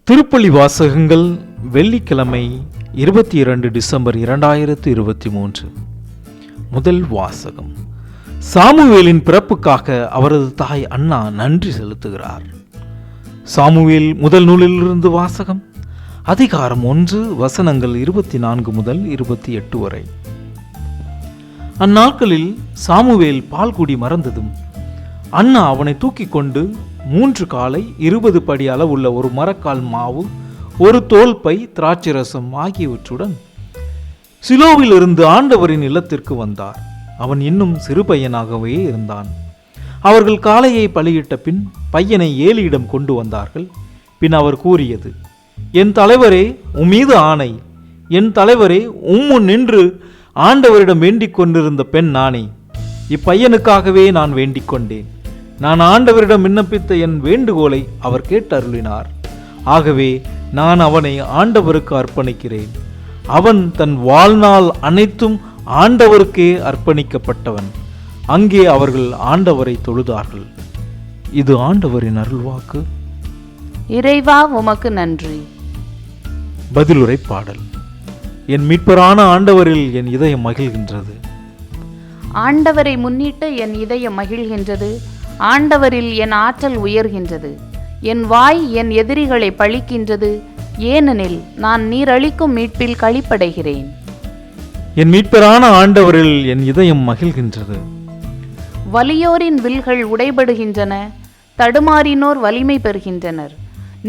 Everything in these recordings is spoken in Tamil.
திருப்பலி வாசகங்கள் வெள்ளிக்கிழமை 22 டிசம்பர் 2023. முதல் வாசகம். சாமுவேலின் பிறப்புக்காக அவரது தாய் அன்னா நன்றி செலுத்துகிறார். சாமுவேல் முதல் நூலிலிருந்து வாசகம். அதிகாரம் 1, வசனங்கள் 24 முதல் 28 வரை. அந்நாட்களில் சாமுவேல் பால்குடி மறந்ததும் அன்னா அவனை தூக்கி கொண்டு 3 காலை 20 படி அளவுள்ள ஒரு மரக்கால் மாவு, ஒரு தோல் பை, திராட்சை ரசம் ஆகியவற்றுடன் சிலோவில் இருந்து ஆண்டவரின் இல்லத்திற்கு வந்தார். அவன் இன்னும் சிறு பையனாகவே இருந்தான். அவர்கள் காளையை பலியிட்ட பின் பையனை ஏலியிடம் கொண்டு வந்தார்கள். பின் அவர் கூறியது, என் தலைவரே, உம்மீது ஆணை. என் தலைவரே, உம்முன் நின்று ஆண்டவரிடம் வேண்டிக் கொண்டிருந்த பெண் நானே. இப்பையனுக்காகவே நான் வேண்டிக் கொண்டேன். நான் ஆண்டவரிடம் விண்ணப்பித்த என் வேண்டுகோளை அவர் கேட்டருளினார். ஆகவே நான் அவனை ஆண்டவருக்கு அர்ப்பணிக்கிறேன். அவன் தன் வாழ்நாள் அனைத்தும் ஆண்டவருக்கே அர்ப்பணிக்கப்பட்டவன். அங்கே அவர்கள் ஆண்டவரை தொழுதார்கள். இது ஆண்டவரின் அருள்வாக்கு. இறைவா, உமக்கு நன்றி. பதிலுரை பாடல். என் மீட்பரான ஆண்டவரில் என் இதயம் மகிழ்கின்றது. ஆண்டவரை முன்னிட்டு என் இதயம் மகிழ்கின்றது. ஆண்டவரில் என் ஆற்றல் உயர்கின்றது. என் வாய் என் எதிரிகளை பழிக்கின்றது. ஏனெனில் நான் நீரளிக்கும் மீட்பில் களிப்படைகிறேன். என் மீட்பரான ஆண்டவரில் என் இதயம் மகிழ்கின்றது. வலியோரின் வில்கள் உடைபடுகின்றன. தடுமாறினோர் வலிமை பெறுகின்றனர்.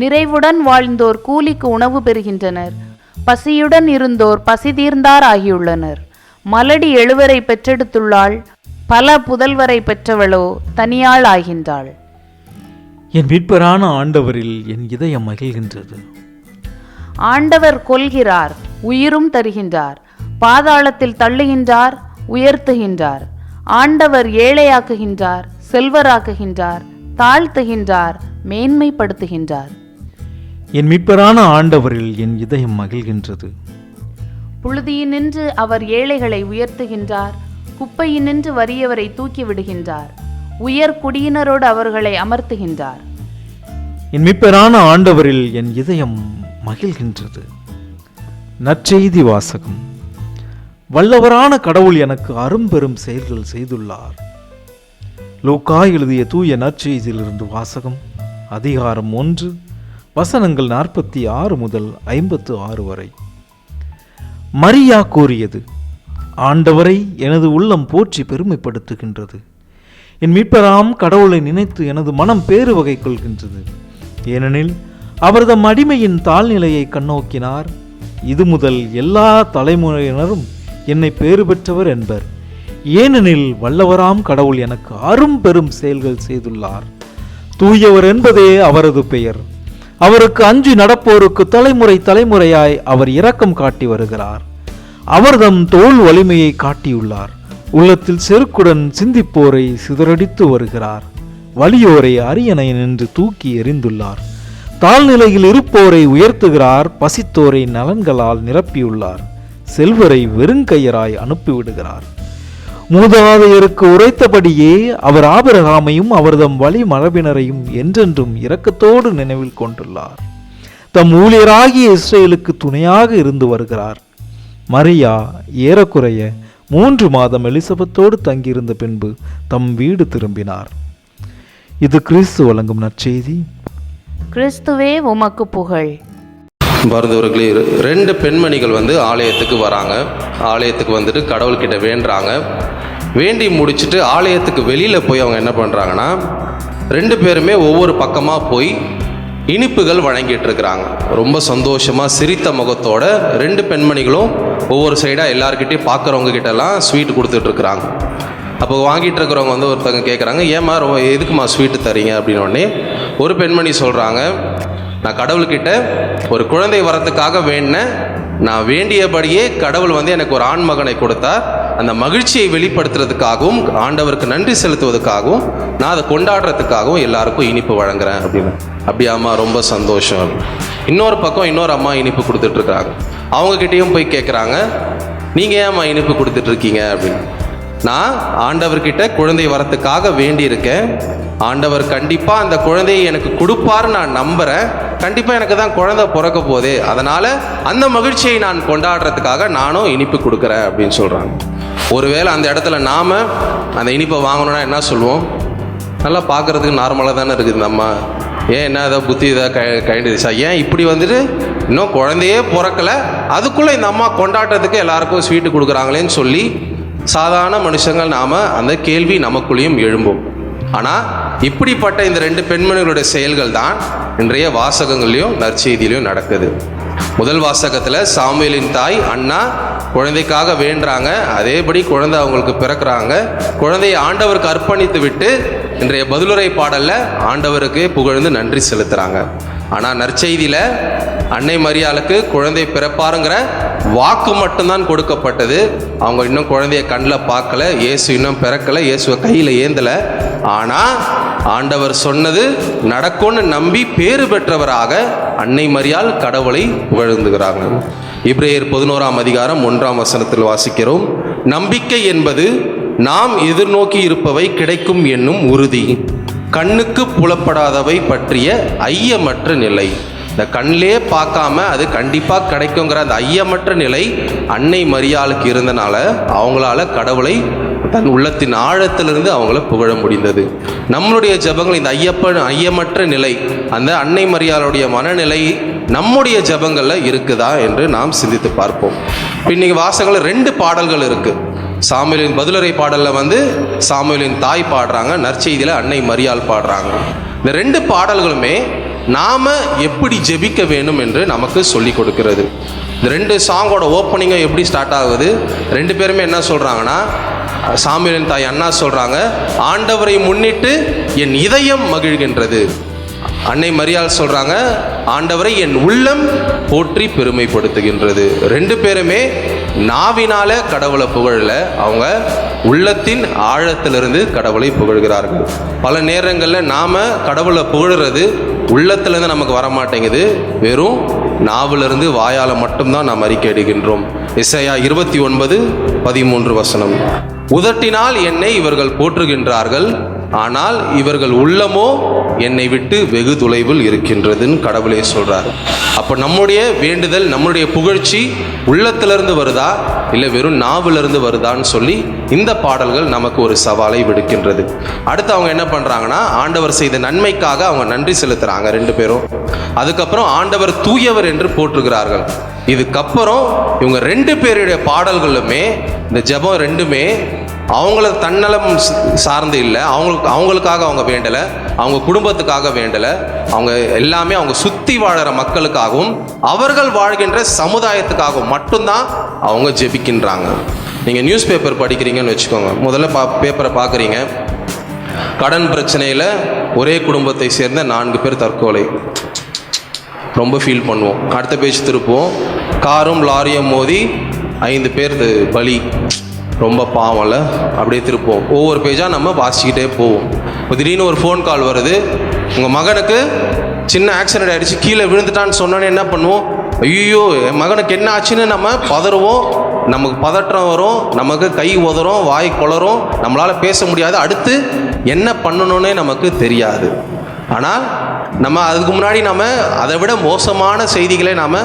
நிறைவுடன் வாழ்ந்தோர் கூலிக்கு உணவு பெறுகின்றனர். பசியுடன் இருந்தோர் பசி தீர்ந்தார் ஆகியுள்ளனர். மலடி 7 பெற்றெடுத்துள்ளாள். பல புதல்வரை பெற்றவளோ தனியாள் ஆகின்றாள். என் மீட்பரான ஆண்டவரில் என் இதயம் மகிழ்கின்றது. ஆண்டவர் கொல்கிறார், உயிரும் தருகின்றார். பாதாளத்தில் தள்ளுகின்றார், உயர்த்துகின்றார். ஆண்டவர் ஏழையாக்குகின்றார், செல்வராக்குகின்றார், தாழ்த்துகின்றார், மேன்மைப்படுத்துகின்றார். என் மீட்பரான ஆண்டவரில் என் இதயம் மகிழ்கின்றது. புழுதியினின்று அவர் ஏழைகளை உயர்த்துகின்றார். குப்பையினின்று வறியவரை தூக்கி விடுகின்றார். உயர் குடியினரோடு அவர்களை அமர்த்துகின்றார். என் மீட்பரான ஆண்டவரில் என் இதயம் மகிழ்கின்றது. நற்செய்தி வாசகம். வல்லவரான கடவுள் எனக்கு அரும்பெரும் செயல்கள் செய்துள்ளார். லூக்கா எழுதிய தூய நற்செய்தியிலிருந்து வாசகம். அதிகாரம் 1, வசனங்கள் 46 முதல் 56 வரை. மரியா கூறியது, ஆண்டவரை எனது உள்ளம் போற்றி பெருமைப்படுத்துகின்றது. என் மீட்பராம் கடவுளை நினைத்து எனது மனம் பேறு வகை கொள்கின்றது. ஏனெனில் அவர் தம் அடிமையின் தாழ்நிலையை கண்ணோக்கினார். இது முதல் எல்லா தலைமுறையினரும் என்னை பேறு பெற்றவர் என்பர். ஏனெனில் வல்லவராம் கடவுள் எனக்கு அரும் பெரும் செயல்கள் செய்துள்ளார். தூயவர் என்பதே அவரது பெயர். அவருக்கு அஞ்சி நடப்போருக்கு தலைமுறை தலைமுறையாய் அவர் இரக்கம் காட்டி வருகிறார். அவர்தம் தோல் வலிமையை காட்டியுள்ளார். உள்ளத்தில் செருக்குடன் சிந்திப்போரை சிதறடித்து வருகிறார். வலியோரை அரியணை நின்று தூக்கி எறிந்துள்ளார். தாழ்நிலையில் இருப்போரை உயர்த்துகிறார். பசித்தோரை நலன்களால் நிரப்பியுள்ளார். செல்வரை வெறுங்கையராய் அனுப்பிவிடுகிறார். மூதாதையருக்கு உரைத்தபடியே அவர் ஆபிரகாமையும் அவர்தம் வழி மரபினரையும் என்றென்றும் இரக்கத்தோடு நினைவில் கொண்டுள்ளார். தம் ஊழியராகிய இஸ்ரேலுக்கு துணையாக இருந்து வருகிறார். மரியா ஏறக்குறைய 3 மாதம் எலிசபெத்தோடு தங்கியிருந்த பின்பு தம் வீடு திரும்பினார். இது கிறிஸ்து வழங்கும் நற்செய்தி. கிறிஸ்துவே, உமக்கு புகழ். பாரதவர்களே, 2 பெண்மணிகள் ஆலயத்துக்கு வராங்க. ஆலயத்துக்கு வந்துட்டு கடவுள்கிட்ட வேண்டுறாங்க. வேண்டி முடிச்சுட்டு ஆலயத்துக்கு வெளியில் போய் அவங்க என்ன பண்ணுறாங்கன்னா, 2 பேருமே ஒவ்வொரு பக்கமாக போய் இனிப்புகள் வழங்கிட்டு இருக்கிறாங்க. ரொம்ப சந்தோஷமாக சிரித்த முகத்தோட 2 பெண்மணிகளும் ஒவ்வொரு சைடாக எல்லாருக்கிட்டையும் பார்க்குறவங்க கிட்டலாம் ஸ்வீட் கொடுத்துட்ருக்குறாங்க. அப்போ வாங்கிட்டு இருக்கிறவங்க ஒருத்தவங்க கேட்குறாங்க, ஏம்மா எதுக்குமா ஸ்வீட்டு தரீங்க அப்படின்னோடனே ஒரு பெண்மணி சொல்கிறாங்க, நான் கடவுள்கிட்ட ஒரு குழந்தை வரத்துக்காக வேண்டினேன். நான் வேண்டியபடியே கடவுள் எனக்கு ஒரு ஆண் மகனை கொடுத்தார். அந்த மகிழ்ச்சியை வெளிப்படுத்துறதுக்காகவும் ஆண்டவருக்கு நன்றி செலுத்துவதற்காகவும் நான் அதை கொண்டாடுறதுக்காகவும் எல்லாருக்கும் இனிப்பு வழங்குறேன் அப்படின்னு. அப்படியாம்மா, ரொம்ப சந்தோஷம். இன்னொரு பக்கம் இன்னொரு அம்மா இனிப்பு கொடுத்துட்ருக்குறாங்க. அவங்கக்கிட்டேயும் போய் கேட்குறாங்க, நீங்கள் ஏம்மா இனிப்பு கொடுத்துட்ருக்கீங்க அப்படின்னு. நான் ஆண்டவர்கிட்ட குழந்தை வரத்துக்காக வேண்டியிருக்கேன். ஆண்டவர் கண்டிப்பாக அந்த குழந்தையை எனக்கு கொடுப்பாரு நான் நம்புகிறேன். கண்டிப்பாக எனக்கு தான் குழந்தை பிறக்க போதே, அதனால் அந்த மகிழ்ச்சியை நான் கொண்டாடுறதுக்காக நானும் இனிப்பு கொடுக்குறேன் அப்படின்னு சொல்கிறாங்க. ஒருவேளை அந்த இடத்துல நாம் அந்த இனிப்பை வாங்கணுன்னா என்ன சொல்லுவோம்? நல்லா பார்க்குறதுக்கு நார்மலாக தானே இருக்குது நம்ம, ஏன் என்ன ஏதோ புத்தி இதாக கைண்டுச்சா, ஏன் இப்படி வந்துட்டு இன்னும் குழந்தையே பிறக்கலை அதுக்குள்ளே இந்த அம்மா கொண்டாட்டத்துக்கு எல்லாருக்கும் ஸ்வீட்டு கொடுக்குறாங்களேன்னு சொல்லி சாதாரண மனுஷங்கள் நாம் அந்த கேள்வி நமக்குள்ளேயும் எழும்பும். ஆனால் இப்படிப்பட்ட இந்த 2 பெண்மணிகளுடைய செயல்கள் தான் இன்றைய வாசகங்கள்லையும் நற்செய்தியிலையும் நடக்குது. முதல் வாசகத்தில் சாமுவேலின் தாய் அன்னா குழந்தைக்காக வேண்டுறாங்க, அதேபடி குழந்தை அவங்களுக்கு பிறக்கிறாங்க. குழந்தையை ஆண்டவருக்கு அர்ப்பணித்து விட்டு இன்றைய பதிலுரை பாடலில் ஆண்டவருக்கு புகழ்ந்து நன்றி செலுத்துகிறாங்க. ஆனால் நற்செய்தியில் அன்னை மரியாளுக்கு குழந்தை பிறப்பாருங்கிற வாக்கு மட்டும்தான் கொடுக்கப்பட்டது. அவங்க இன்னும் குழந்தைய கண்ணில் பார்க்கல, இயேசு இன்னும் பிறக்கலை, இயேசுவை கையில் ஏந்தலை. ஆனால் ஆண்டவர் சொன்னது நடக்கும்னு நம்பி பேறு பெற்றவராக அன்னை மரியாள் கடவுளை புகழ்ந்துகிறாங்க. எபிரேயர் 11ஆம் அதிகாரம் 1ஆம் வசனத்தில் வாசிக்கிறோம், நம்பிக்கை என்பது நாம் எதிர்நோக்கி இருப்பவை கிடைக்கும் என்னும் உறுதி, கண்ணுக்கு புலப்படாதவை பற்றிய ஐயமற்ற நிலை. இந்த கண்ணிலே பார்க்காம அது கண்டிப்பாக கிடைக்குங்கிற அந்த ஐயமற்ற நிலை அன்னை மரியாளுக்கு இருந்தனால அவங்களால கடவுளை தன் உள்ளத்தின் ஆழத்திலிருந்து அவங்கள புகழ முடிந்தது. நம்மளுடைய ஜபங்கள் இந்த ஐயமற்ற நிலை, அந்த அன்னை மரியாளுடைய மனநிலை நம்முடைய ஜபங்களில் இருக்குதா என்று நாம் சிந்தித்து பார்ப்போம். இன்னைக்கு வாசகங்கள் 2 பாடல்கள் இருக்கு. சாமுவேலின் பதிலுரை பாடலில் சாமுவேலின் தாய் பாடுறாங்க, நற்செய்தியில் அன்னை மரியாள் பாடுறாங்க. இந்த 2 பாடல்களுமே நாம் எப்படி ஜெபிக்க வேண்டும் என்று நமக்கு சொல்லி கொடுக்கிறது. இந்த 2 சாங்கோட ஓப்பனிங்கும் எப்படி ஸ்டார்ட் ஆகுது? 2 பேருமே என்ன சொல்கிறாங்கன்னா, சாமுவேலின் தாய் அண்ணா சொல்கிறாங்க, ஆண்டவரை முன்னிட்டு என் இதயம் மகிழ்கின்றது. அன்னை மரியாள் சொல்கிறாங்க, ஆண்டவரை என் உள்ளம் போற்றி பெருமைப்படுத்துகின்றது. 2 பேருமே நாவினால கடவுளை புகழல, அவங்க உள்ளத்தின் ஆழத்திலிருந்து கடவுளை புகழ்கிறார்கள். பல நேரங்களில் நாம் கடவுளை புகழ்கிறது உள்ளத்திலேருந்து நமக்கு வரமாட்டேங்குது, வெறும் நாவிலிருந்து வாயால் மட்டும்தான் நாம் அறிக்கையிடுகின்றோம். எசையா 29:13 வசனம், உதட்டினால் என்னை இவர்கள் போற்றுகின்றார்கள், ஆனால் இவர்கள் உள்ளமோ என்னை விட்டு வெகு தொலைவில் இருக்கின்றதுன்னு கடவுளே சொல்றார். அப்போ நம்முடைய வேண்டுதல், நம்முடைய புகழ்ச்சி உள்ளத்திலிருந்து வருதா இல்லை வெறும் நாவிலிருந்து வருதான்னு சொல்லி இந்த பாடல்கள் நமக்கு ஒரு சவாலை விடுக்கின்றது. அடுத்து அவங்க என்ன பண்றாங்கன்னா, ஆண்டவர் செய்த நன்மைக்காக அவங்க நன்றி செலுத்துறாங்க 2 பேரும். அதுக்கப்புறம் ஆண்டவர் தூயவர் என்று போற்றுகிறார்கள். இதுக்கப்புறம் இவங்க 2 பேருடைய பாடல்களுமே, இந்த ஜெபம் 2மே அவங்கள தன்னலம் சார்ந்து இல்லை, அவங்களுக்காக அவங்க வேண்டலை, அவங்க குடும்பத்துக்காக வேண்டலை, அவங்க எல்லாமே அவங்க சுற்றி வாழற மக்களுக்காகவும் அவர்கள் வாழ்கின்ற சமுதாயத்துக்காகவும் மட்டும்தான் அவங்க ஜெபிக்கின்றாங்க. நீங்கள் நியூஸ் பேப்பர் படிக்கிறீங்கன்னு வச்சுக்கோங்க, முதல்ல பேப்பரை பார்க்குறீங்க, கடன் பிரச்சனையில் ஒரே குடும்பத்தை சேர்ந்த 4 பேர் தற்கொலை, ரொம்ப ஃபீல் பண்ணுவோம். அடுத்த பேஜ் திருப்புவோம், காரும் லாரியும் மோதி 5 பேர் பலி, ரொம்ப பாவம்ல, அப்படியே திருப்போம். ஒவ்வொரு பேஜாக நம்ம வாசிக்கிட்டே போவோம். திடீர்னு ஒரு ஃபோன் கால் வருது, உங்கள் மகனுக்கு சின்ன ஆக்சிடென்ட் ஆகிடுச்சு, கீழே விழுந்துட்டான்னு சொன்னோன்னே என்ன பண்ணுவோம்? ஐயோ என் மகனுக்கு என்ன ஆச்சுன்னு நம்ம பதறுவோம், நமக்கு பதற்றம் வரும், நமக்கு கை உதறும், வாய் குளரும், நம்மளால் பேச முடியாது, அடுத்து என்ன பண்ணணுன்னே நமக்கு தெரியாது. ஆனால் நம்ம அதுக்கு முன்னாடி நம்ம அதை விட மோசமான செய்திகளை நாம்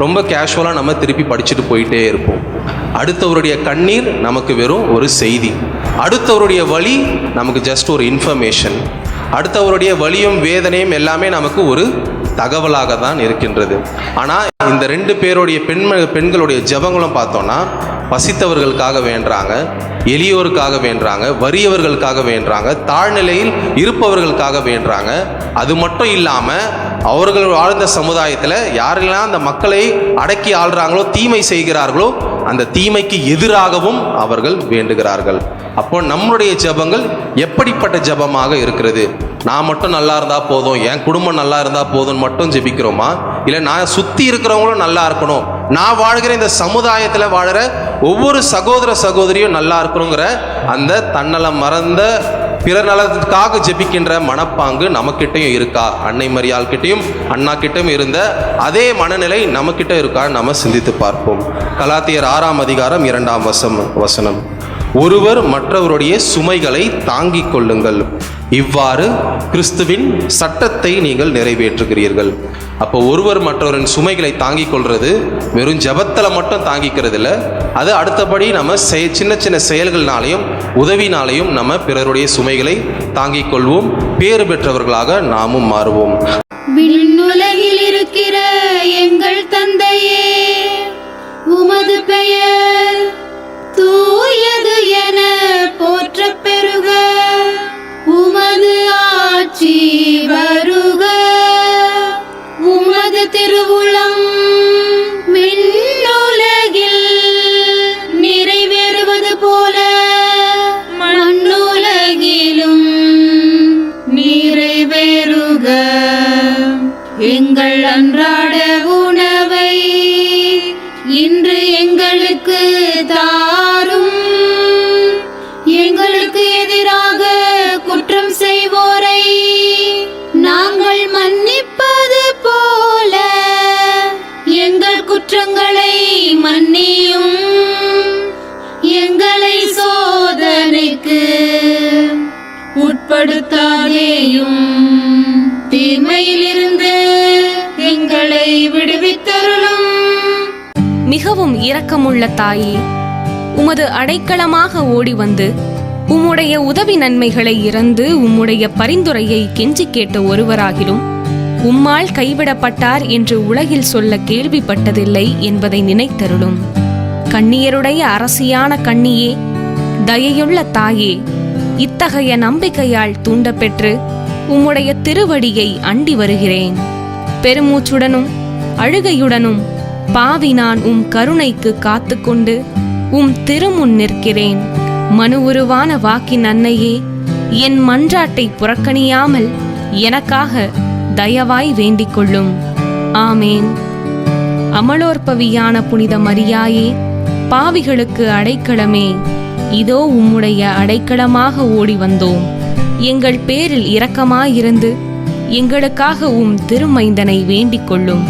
ரொம்ப கேஷுவலாக நம்ம திருப்பி படிச்சுட்டு போயிட்டே இருப்போம். அடுத்தவருடைய கண்ணீர் நமக்கு வெறும் ஒரு செய்தி, அடுத்தவருடைய வலி நமக்கு ஜஸ்ட் ஒரு இன்ஃபர்மேஷன், அடுத்தவருடைய வலியும் வேதனையும் எல்லாமே நமக்கு ஒரு தகவலாக தான் இருக்கின்றது. ஆனால் இந்த 2 பேருடைய பெண்களுடைய ஜெபங்களும் பார்த்தோன்னா, பசித்தவர்களுக்காக வேண்டுறாங்க, எளியோருக்காக வேண்டுறாங்க, வறியவர்களுக்காக வேண்டுறாங்க, தாழ்நிலையில் இருப்பவர்களுக்காக வேண்டுறாங்க. அது மட்டும் இல்லாமல் அவர்கள் வாழ்ந்த சமுதாயத்தில் யாரெல்லாம் அந்த மக்களை அடக்கி ஆள்றாங்களோ, தீமை செய்கிறார்களோ, அந்த தீமைக்கு எதிராகவும் அவர்கள் வேண்டுகிறார்கள். அப்போ நம்மளுடைய ஜெபங்கள் எப்படிப்பட்ட ஜெபமாக இருக்கிறது? நான் மட்டும் நல்லா இருந்தால் போதும், என் குடும்பம் நல்லா இருந்தால் போதும்னு மட்டும் ஜெபிக்கிறோமா? இல்லை நான் சுற்றி இருக்கிறவங்களும் நல்லா இருக்கணும், நான் வாழ்கிற இந்த சமுதாயத்தில் வாழ்கிற ஒவ்வொரு சகோதர சகோதரியும் நல்லா இருக்கணுங்கிற அந்த தன்னலம் மறந்த பிற நலத்துக்காக ஜெபிக்கின்ற மனப்பாங்கு நமக்கிட்டையும் இருக்கா? அன்னை மரியாள் கிட்டையும் அண்ணா கிட்டையும் இருந்த அதே மனநிலை நமக்கிட்ட இருக்கா? நம்ம சிந்தித்து பார்ப்போம். கலாத்தியர் 6ஆம் அதிகாரம் 2ஆம் வசனம், ஒருவர் மற்றவருடைய சுமைகளை தாங்கிக் கொள்ளுங்கள், இவ்வாறு கிறிஸ்துவின் சட்டத்தை நீங்கள் நிறைவேற்றுகிறீர்கள். அப்போ ஒருவர் மற்றவரின் சுமைகளை தாங்கிக் கொள்வது வெறும் ஜபத்தில் மட்டும் தாங்கிக்கிறது இல்லை, அது அடுத்தபடி நம்ம சின்ன சின்ன செயல்கள்னாலையும் உதவினாலையும் நம்ம பிறருடைய சுமைகளை தாங்கிக் கொள்வோம். பேறு பெற்றவர்களாக நாமும் மாறுவோம். விண்ணுலகில் இருக்கிற எங்கள் தந்தையே, உமது பெயர் தூயது என போற்றப் பெறுக. உமது ஆட்சி வருக. உமது திருவுளம் விண்ணுலகில் நிறைவேறுவது போல மண்ணுலகிலும் நிறைவேறுக. எங்கள் அன்றாட உணவை இன்று எங்களுக்கு தாரும். எங்களுக்கு எதிராக குற்றம் செய்வோரை நாங்கள் மன்னிப்பது போல எங்கள் குற்றங்களை மன்னியும். எங்களை சோதனைக்கு உட்படுத்தாதேயும், தீமையிலிருந்து எங்களை விடுவித்தருளும். மிகவும் இரக்கமுள்ள தாயே, உமது அடைக்கலமாக ஓடி வந்து உம்முடைய உதவி நன்மைகளை இறந்து உம்முடைய பரிந்துரையை கெஞ்சி கேட்ட ஒருவராகிலும் உம்மால் கைவிடப்பட்டார் என்று உலகில் சொல்ல கேள்விப்பட்டதில்லை என்பதை நினைத்தருளும். கன்னியருடைய அரசியான கன்னியே, தயையுள்ள தாயே, இத்தகைய நம்பிக்கையால் தூண்டப்பெற்று உம்முடைய திருவடியை அண்டி வருகிறேன். பெருமூச்சுடனும் அழுகையுடனும் பாவி நான் உம் கருணைக்கு காத்துக்கொண்டு உம் திருமுன் நிற்கிறேன். மனு உருவான வாக்கின் அன்னையே, என் மன்றாட்டை புறக்கணியாமல் எனக்காக தயவாய் வேண்டிக் கொள்ளும். ஆமேன். அமலோற்பவியான புனித மரியாயே, பாவிகளுக்கு அடைக்கலமே, இதோ உம்முடைய அடைக்கலமாக ஓடி வந்தோம். எங்கள் பேரில் இரக்கமாயிருந்து எங்களுக்காக உம் திருமைந்தனை வேண்டிக் கொள்ளும்.